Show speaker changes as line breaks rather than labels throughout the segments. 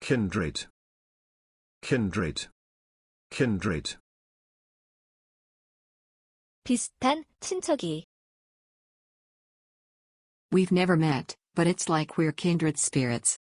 kindred, kindred, kindred.
비슷한, 친척이.
We've never met, but it's like we're kindred spirits.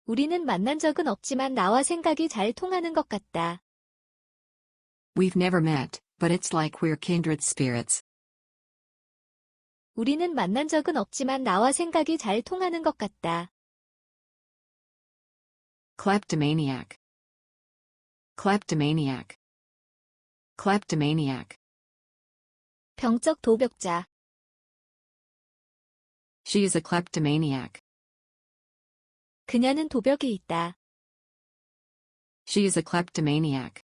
우리는 만난 적은 없지만 나와 생각이 잘 통하는 것 같다.
We've never met, but it's like we're kindred spirits.
우리는 만난 적은 없지만 나와 생각이 잘 통하는 것 같다.
Kleptomaniac. Kleptomaniac. Kleptomaniac.
병적 도벽자.
She is a kleptomaniac.
그녀는 도벽이 있다.
She is a kleptomaniac.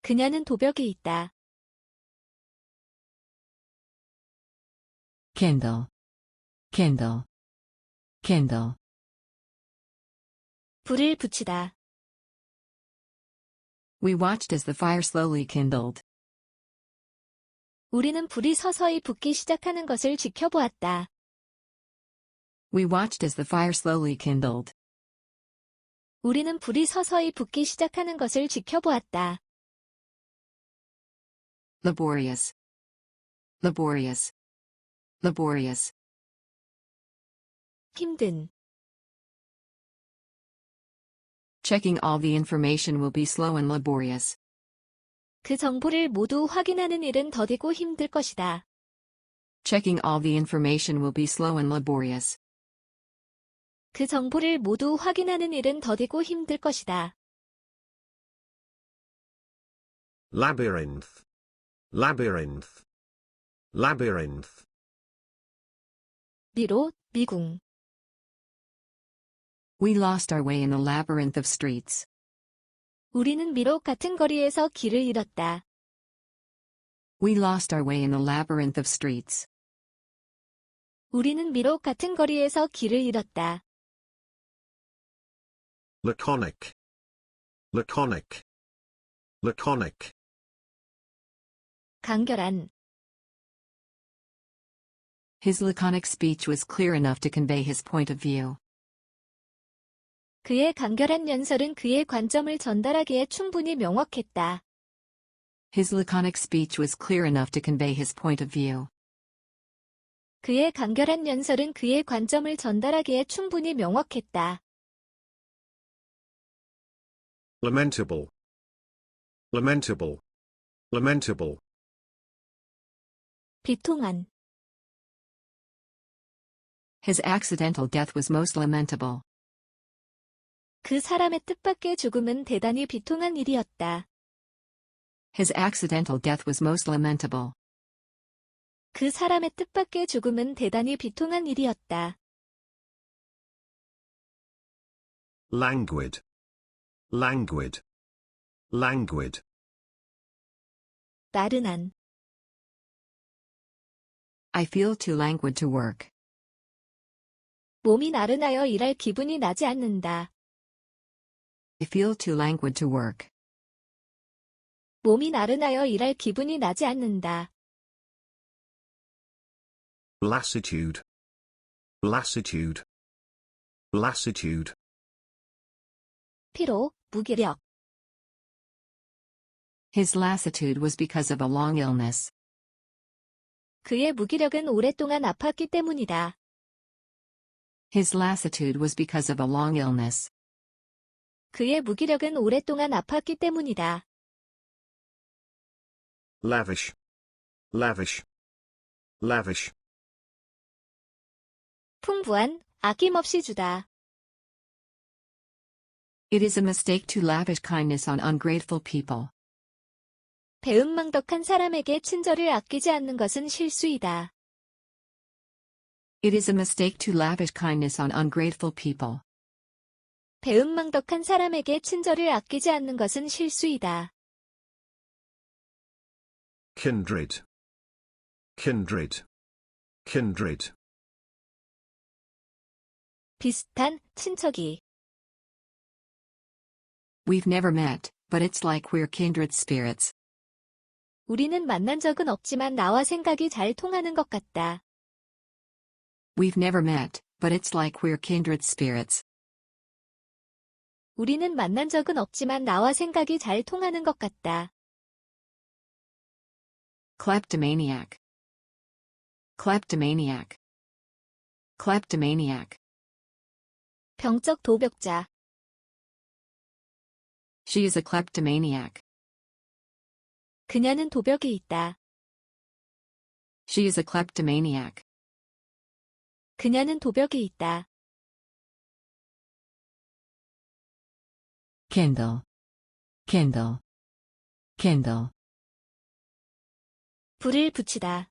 그녀는 도벽이 있다.
Kindle. Kindle. Kindle.
불을 붙이다.
We watched as the fire slowly kindled.
우리는 불이 서서히 붙기 시작하는 것을 지켜보았다.
We watched as the fire slowly kindled.
우리는 불이 서서히 붙기 시작하는 것을 지켜보았다.
Laborious. Laborious. Laborious.
힘든.
Checking all the information will be slow and laborious.
그 정보를 모두 확인하는 일은 더디고 힘들 것이다.
Checking all the information will be slow and laborious.
그 정보를 모두 확인하는 일은 더디고 힘들 것이다.
Labyrinth, labyrinth, labyrinth.
미로, 미궁.
We lost our way in the labyrinth of streets.
우리는 미로 같은 거리에서 길을 잃었다.
We lost our way in the labyrinth of streets.
우리는 미로 같은 거리에서 길을 잃었다.
Laconic, laconic, laconic.
간결한.
His laconic speech was clear enough to convey his point of view.
그의 간결한 연설은 그의 관점을 전달하기에 충분히 명확했다.
His laconic speech was clear enough to convey his point of view.
그의 간결한 연설은 그의 관점을 전달하기에 충분히 명확했다.
Lamentable, lamentable, lamentable.
비통한.
His accidental death was most lamentable.
그 사람의 뜻밖의 죽음은 대단히 비통한 일이었다.
His accidental death was most lamentable.
그 사람의 뜻밖의 죽음은 대단히 비통한 일이었다.
Languid, languid, languid.
나른한.
I feel too languid to work.
몸이 나른하여 일할 기분이 나지 않는다.
I feel too languid to work.
몸이 나른하여 일할 기분이 나지 않는다.
Lassitude, lassitude, lassitude.
피로, 무기력.
His lassitude was because of a long illness.
그의 무기력은 오랫동안 아팠기 때문이다.
His lassitude was because of a long illness.
그의 무기력은 오랫동안 아팠기 때문이다.
Lavish, lavish, lavish.
풍부한, 아낌없이 주다.
It is a mistake to lavish kindness on ungrateful people.
배은망덕한 사람에게 친절을 아끼지 않는 것은 실수이다.
It is a mistake to lavish kindness on ungrateful people.
배은망덕한 사람에게 친절을 아끼지 않는 것은 실수이다.
Kindred, kindred, kindred.
비슷한, 친척이.
We've never met, but it's like we're kindred spirits.
우리는 만난 적은 없지만 나와 생각이 잘 통하는 것 같다.
We've never met, but it's like we're kindred spirits.
우리는 만난 적은 없지만 나와 생각이 잘 통하는 것 같다.
Kleptomaniac. Kleptomaniac. Kleptomaniac.
병적 도벽자.
She is a kleptomaniac.
그녀는 도벽이 있다.
She is a kleptomaniac.
그녀는 도벽이 있다.
Kindle. Kindle. Kindle.
불을 붙이다.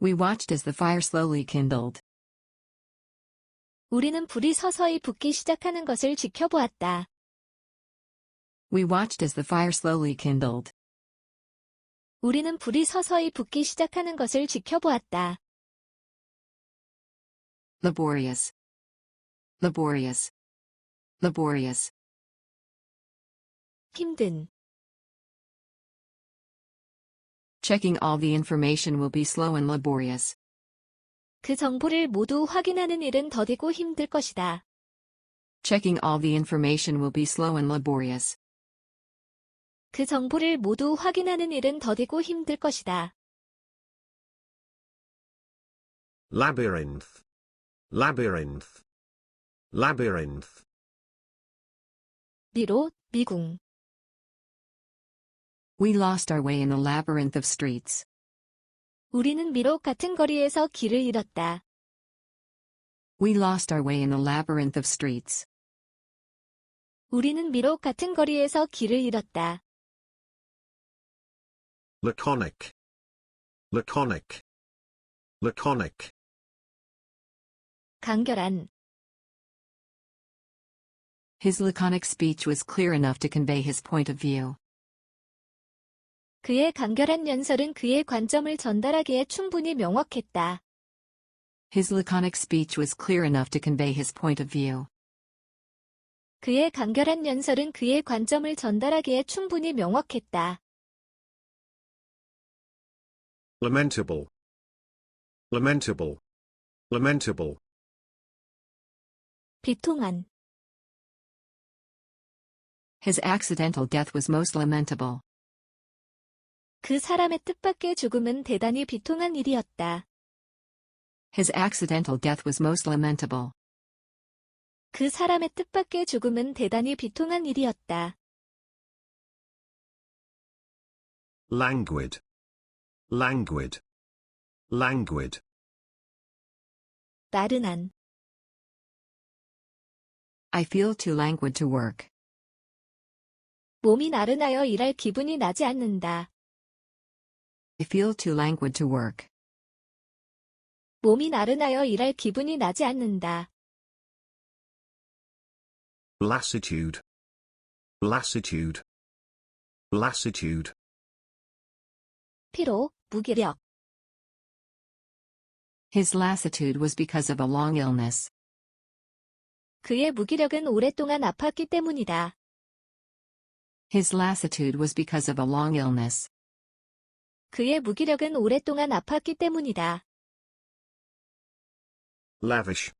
We watched as the fire slowly kindled.
우리는 불이 서서히 붙기 시작하는 것을 지켜보았다.
We watched as the fire slowly kindled.
우리는 불이 서서히 붙기 시작하는 것을 지켜보았다.
Laborious. Laborious. Laborious.
힘든.
Checking all the information will be slow and laborious.
그 정보를 모두 확인하는 일은 더디고 힘들 것이다.
Checking all the information will be slow and laborious.
그 정보를 모두 확인하는 일은 더디고 힘들 것이다.
Labyrinth. Labyrinth. Labyrinth.
미로, 미궁.
We lost our way in a labyrinth of streets.
우리는 미로 같은 거리에서 길을 잃었다.
We lost our way in a labyrinth of streets.
우리는 미로 같은 거리에서 길을 잃었다.
Laconic. Laconic. Laconic.
간결한.
His laconic speech was clear enough to convey his point of view.
그의 간결한 연설은 그의 관점을 전달하기에 충분히 명확했다.
His laconic speech was clear enough to convey his point of view.
그의 간결한 연설은 그의 관점을 전달하기에 충분히 명확했다.
Lamentable. Lamentable. Lamentable.
비통한.
His accidental death was most lamentable.
그 사람의 뜻밖의 죽음은 대단히 비통한 일이었다.
His accidental death was most lamentable.
그 사람의 뜻밖의 죽음은 대단히 비통한 일이었다.
Languid. Languid. Languid.
나른한.
I feel too languid to work.
몸이 나른하여 일할 기분이 나지 않는다.
I feel too languid to work.
몸이 나른하여 일할 기분이 나지 않는다.
Lassitude. Lassitude. Lassitude.
피로, 무기력.
His lassitude was because of a long illness.
그의 무기력은 오랫동안 아팠기 때문이다.
His lassitude was because of a long illness.
그의 무기력은 오랫동안 아팠기 때문이다.
Lavish.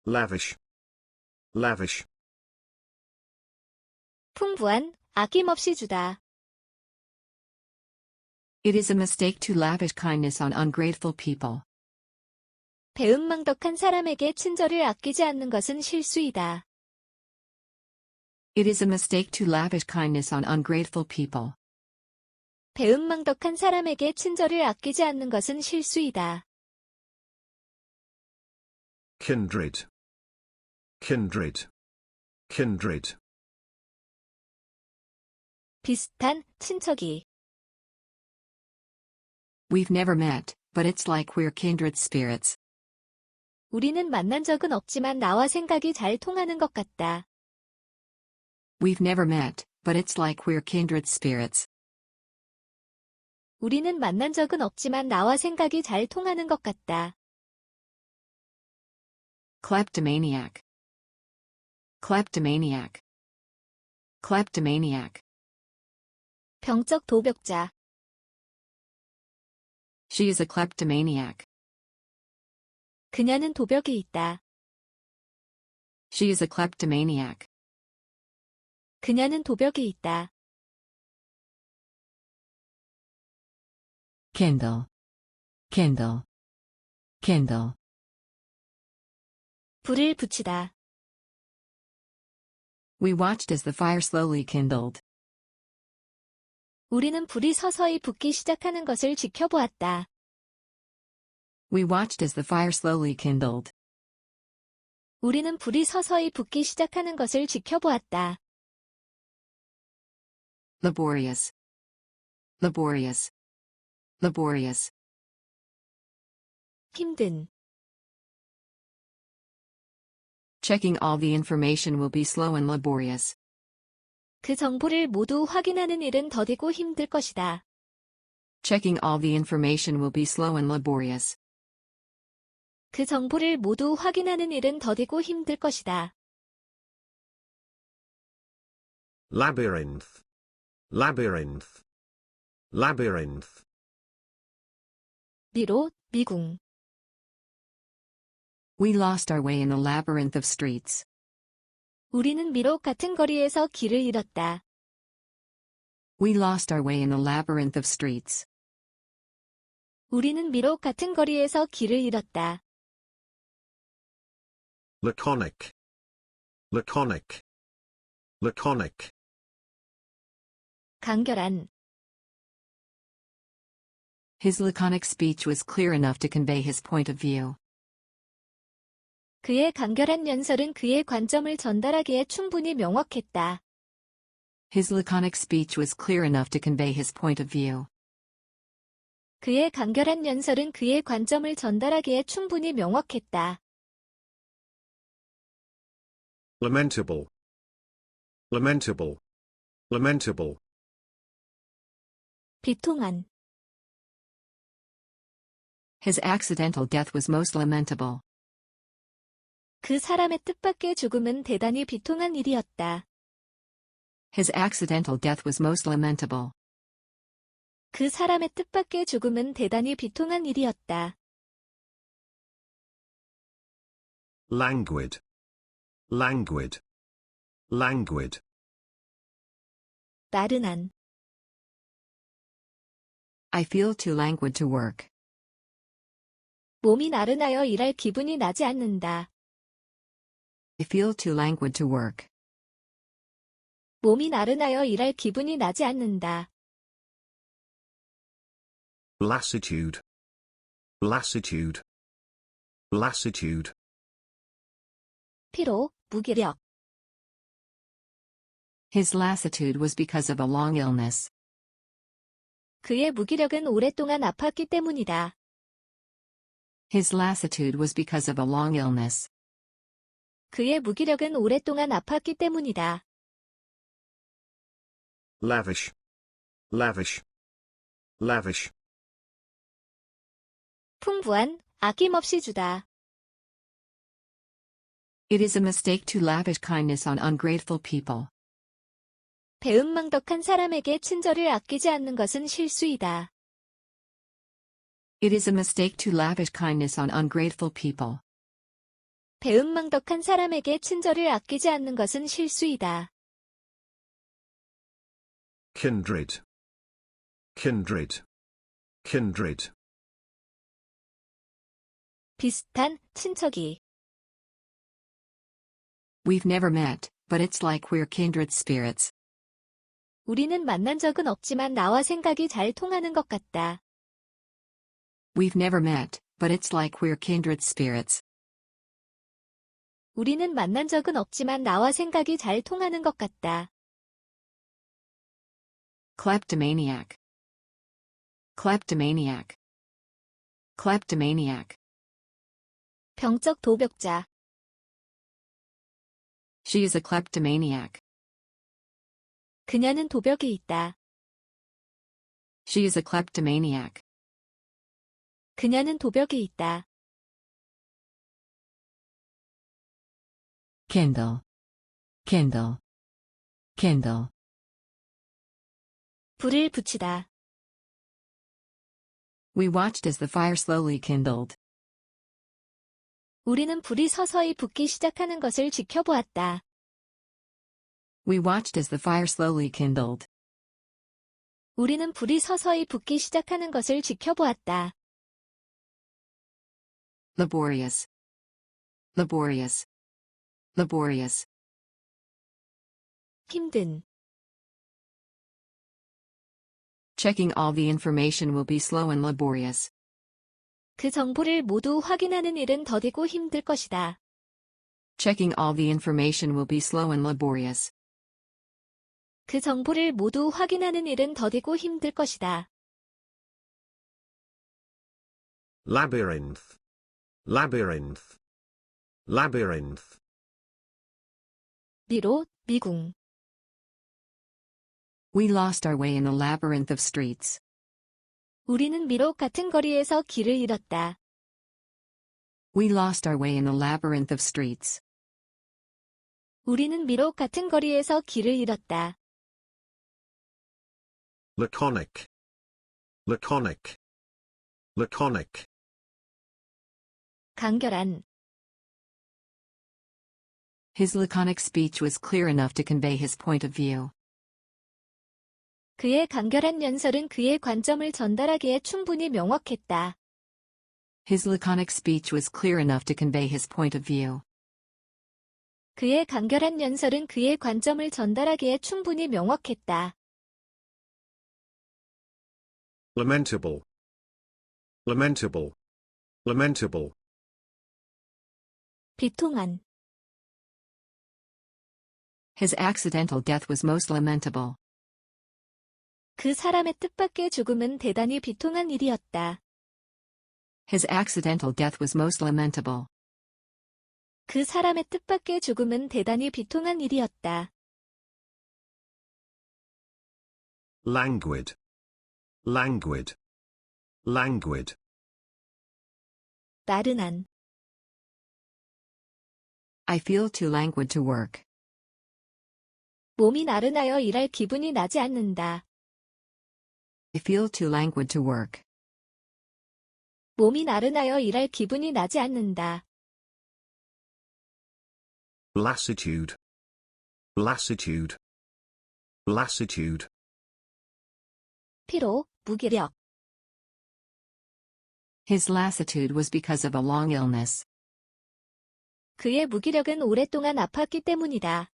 Lavish. Lavish.
풍부한, 아낌없이 주다.
It is a mistake to lavish kindness on ungrateful people.
배은망덕한 사람에게 친절을 아끼지 않는 것은 실수이다.
It is a mistake to lavish kindness on ungrateful people.
배은망덕한 사람에게 친절을 아끼지 않는 것은 실수이다.
Kindred. Kindred. Kindred.
비슷한, 친척이.
We've never met, but it's like we're kindred spirits.
우리는 만난 적은 없지만 나와 생각이 잘 통하는 것 같다.
We've never met, but it's like we're kindred spirits.
우리는 만난 적은 없지만 나와 생각이 잘 통하는 것 같다.
Kleptomaniac. Kleptomaniac. Kleptomaniac.
병적 도벽자.
She is a kleptomaniac.
그녀는 도벽이 있다.
She is a kleptomaniac.
그녀는 도벽이 있다.
Kindle. Kindle. Kindle.
불을 붙이다.
We watched as the fire slowly kindled.
우리는 불이 서서히 붙기 시작하는 것을 지켜보았다.
We watched as the fire slowly kindled.
우리는 불이 서서히 붙기 시작하는 것을 지켜보았다.
Laborious. Laborious. Laborious.
힘든.
Checking all the information will be slow and laborious.
그 정보를 모두 확인하는 일은 더디고 힘들 것이다.
Checking all the information will be slow and laborious.
그 정보를 모두 확인하는 일은 더디고 힘들 것이다.
Labyrinth. Labyrinth. Labyrinth.
미로, 미궁.
We lost our way in the labyrinth of streets.
우리는 미로 같은 거리에서 길을 잃었다.
We lost our way in the labyrinth of streets.
우리는 미로 같은 거리에서 길을 잃었다.
Laconic. Laconic. Laconic.
간결한.
His laconic speech was clear enough to convey his point of view.
그의 간결한 연설은 그의 관점을 전달하기에 충분히 명확했다.
His laconic speech was clear enough to convey his point of view.
그의 간결한 연설은 그의 관점을 전달하기에 충분히 명확했다.
Lamentable. Lamentable. Lamentable.
비통한.
His accidental death was most lamentable.
그 사람의 뜻밖의 죽음은 대단히 비통한 일이었다.
His accidental death was most lamentable.
그 사람의 뜻밖의 죽음은 대단히 비통한 일이었다.
Languid. Languid. Languid.
나른한.
I feel too languid to work.
몸이 나른하여 일할 기분이 나지 않는다.
I feel too languid to work.
몸이 나른하여 일할 기분이 나지 않는다.
Lassitude. Lassitude. Lassitude.
피로, 무기력.
His lassitude was because of a long illness.
그의 무기력은 오랫동안 아팠기 때문이다.
His lassitude was because of a long illness.
그의 무기력은 오랫동안 아팠기 때문이다.
Lavish. Lavish. Lavish.
풍부한, 아낌없이 주다.
It is a mistake to lavish kindness on ungrateful people.
배은망덕한 사람에게 친절을 아끼지 않는 것은 실수이다.
It is a mistake to lavish kindness on ungrateful people.
배은망덕한 사람에게 친절을 아끼지 않는 것은 실수이다.
Kindred. Kindred. Kindred.
비슷한, 친척이.
We've never met, but it's like we're kindred spirits.
우리는 만난 적은 없지만 나와 생각이 잘 통하는 것 같다.
We've never met, but it's like we're kindred spirits.
우리는 만난 적은 없지만 나와 생각이 잘 통하는 것 같다.
Kleptomaniac. Kleptomaniac. Kleptomaniac.
병적 도벽자.
She is a kleptomaniac.
그녀는 도벽이 있다.
She is a kleptomaniac.
그녀는 도벽이 있다.
Kindle. Kindle. Kindle.
불을 붙이다.
We watched as the fire slowly kindled.
우리는 불이 서서히 붙기 시작하는 것을 지켜보았다.
We watched as the fire slowly kindled.
우리는 불이 서서히 붙기 시작하는 것을 지켜보았다.
Laborious. Laborious. Laborious.
힘든.
Checking all the information will be slow and laborious.
그 정보를 모두 확인하는 일은 더디고 힘들 것이다.
Checking all the information will be slow and laborious.
그 정보를 모두 확인하는 일은 더디고 힘들 것이다.
Labyrinth. Labyrinth. Labyrinth.
미로, 미궁.
We lost our way in the labyrinth of streets.
우리는 미로 같은 거리에서 길을 잃었다.
We lost our way in the labyrinth of streets.
우리는 미로 같은 거리에서 길을 잃었다.
Laconic. Laconic. Laconic.
간결한.
His laconic speech was clear enough to convey his point of view.
그의 간결한 연설은 그의 관점을 전달하기에 충분히 명확했다.
His laconic speech was clear enough to convey his point of view.
그의 간결한 연설은 그의 관점을 전달하기에 충분히 명확했다.
Lamentable. Lamentable. Lamentable.
비통한.
His accidental death was most lamentable.
그 사람의 뜻밖의 죽음은 대단히 비통한 일이었다.
His accidental death was most lamentable.
그 사람의 뜻밖의 죽음은 대단히 비통한 일이었다.
Languid. Languid. Languid.
나른한.
I feel too languid to work.
몸이 나른하여 일할 기분이 나지 않는다.
I feel too languid to work.
몸이 나른하여 일할 기분이 나지 않는다.
Lassitude. Lassitude. Lassitude.
피로, 무기력.
His lassitude was because of a long illness.
그의 무기력은 오랫동안 아팠기 때문이다.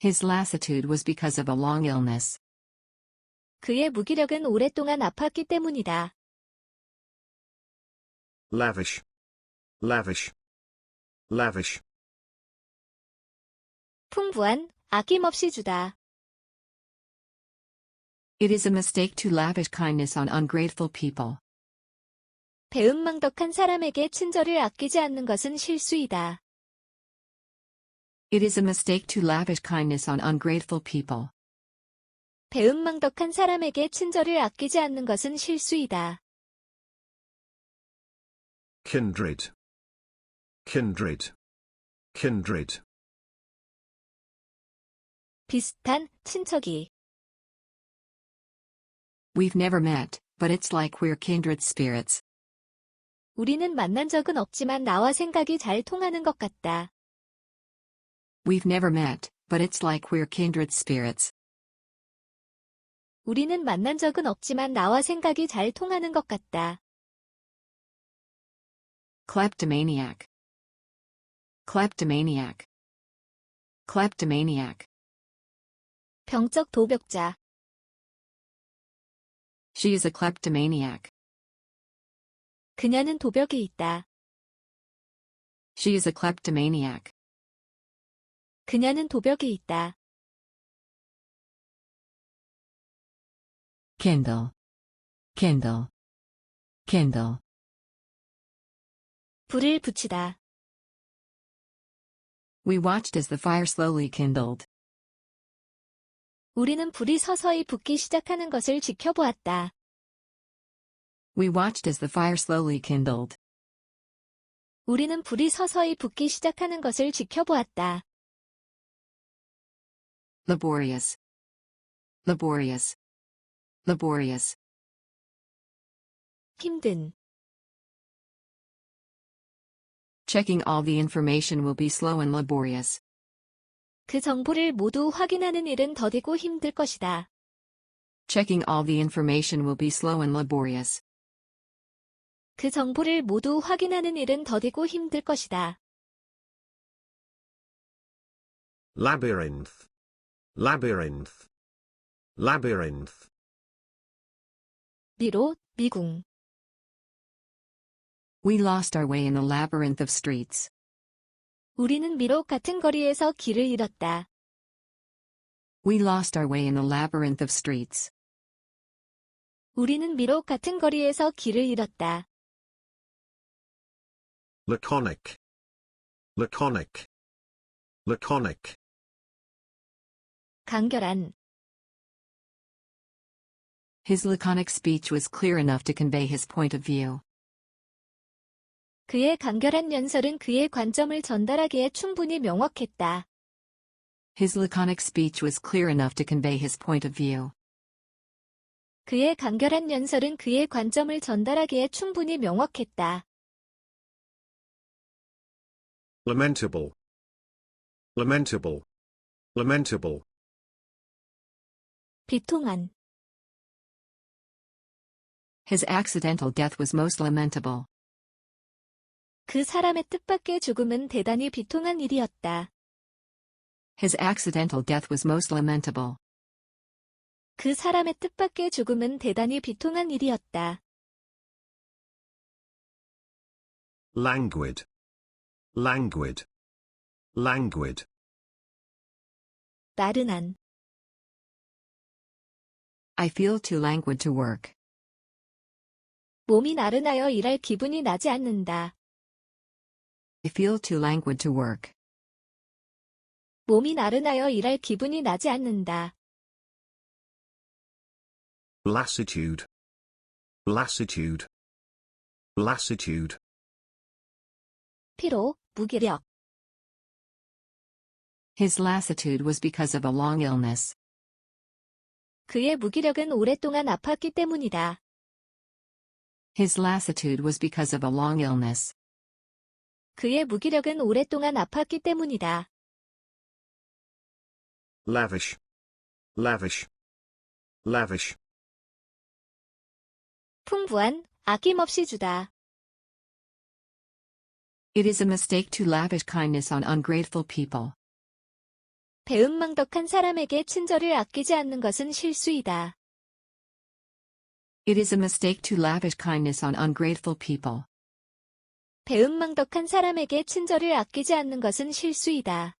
His lassitude was because of a long illness.
그의 무기력은 오랫동안 아팠기 때문이다.
Lavish. Lavish. Lavish.
풍부한, 아낌없이 주다.
It is a mistake to lavish kindness on ungrateful people.
배은망덕한 사람에게 친절을 아끼지 않는 것은 실수이다.
It is a mistake to lavish kindness on ungrateful people.
배은망덕한 사람에게 친절을 아끼지 않는 것은 실수이다.
Kindred. Kindred. Kindred.
비슷한, 친척이.
We've never met, but it's like we're kindred spirits.
우리는 만난 적은 없지만 나와 생각이 잘 통하는 것 같다.
We've never met, but it's like we're kindred spirits.
우리는 만난 적은 없지만 나와 생각이 잘 통하는 것 같다.
Kleptomaniac. Kleptomaniac. Kleptomaniac.
병적 도벽자.
She is a kleptomaniac.
그녀는 도벽이 있다.
She is a kleptomaniac.
그녀는 도벽이 있다.
Kindle. Kindle. Kindle.
불을 붙이다.
We watched as the fire slowly kindled.
우리는 불이 서서히 붙기 시작하는 것을 지켜보았다.
We watched as the fire slowly kindled.
우리는 불이 서서히 붙기 시작하는 것을 지켜보았다.
Laborious. Laborious. Laborious.
힘든.
Checking all the information will be slow and laborious.
그 정보를 모두 확인하는 일은 더디고 힘들 것이다.
Checking all the information will be slow and laborious.
그 정보를 모두 확인하는 일은 더디고 힘들 것이다.
labyrinth, labyrinth, labyrinth,
미로, 미궁.
We lost our way in the labyrinth of streets.
우리는 미로 같은 거리에서 길을 잃었다.
We lost our way in the labyrinth of streets.
우리는 미로 같은 거리에서 길을 잃었다.
laconic, laconic, laconic,
간결한.
His laconic speech was clear enough to convey his point of view.
그의 간결한 연설은 그의 관점을 전달하기에 충분히 명확했다.
His laconic speech was clear enough to convey his point of view.
그의 간결한 연설은 그의 관점을 전달하기에 충분히 명확했다.
lamentable, lamentable, lamentable,
비통한.
His accidental death was most lamentable.
그 사람의 뜻밖의 죽음은 대단히 비통한 일이었다.
His accidental death was most lamentable.
그 사람의 뜻밖의 죽음은 대단히 비통한 일이었다.
languid, languid, languid,
나른한.
I feel too languid to work.
몸이 나른하여 일할 기분이 나지 않는다.
I feel too languid to work.
몸이 나른하여 일할 기분이 나지 않는다.
lassitude, lassitude, lassitude,
피로, 무기력.
His lassitude was because of a long illness.
그의 무기력은 오랫동안 아팠기 때문이다.
His lassitude was because of a long illness.
그의 무기력은 오랫동안 아팠기 때문이다.
lavish, lavish, lavish,
풍부한, 아낌없이 주다.
It is a mistake to lavish kindness on ungrateful people.
배은망덕한 사람에게 친절을 아끼지 않는 것은 실수이다.
It is a mistake to lavish kindness on ungrateful people.
배은망덕한 사람에게 친절을 아끼지 않는 것은 실수이다.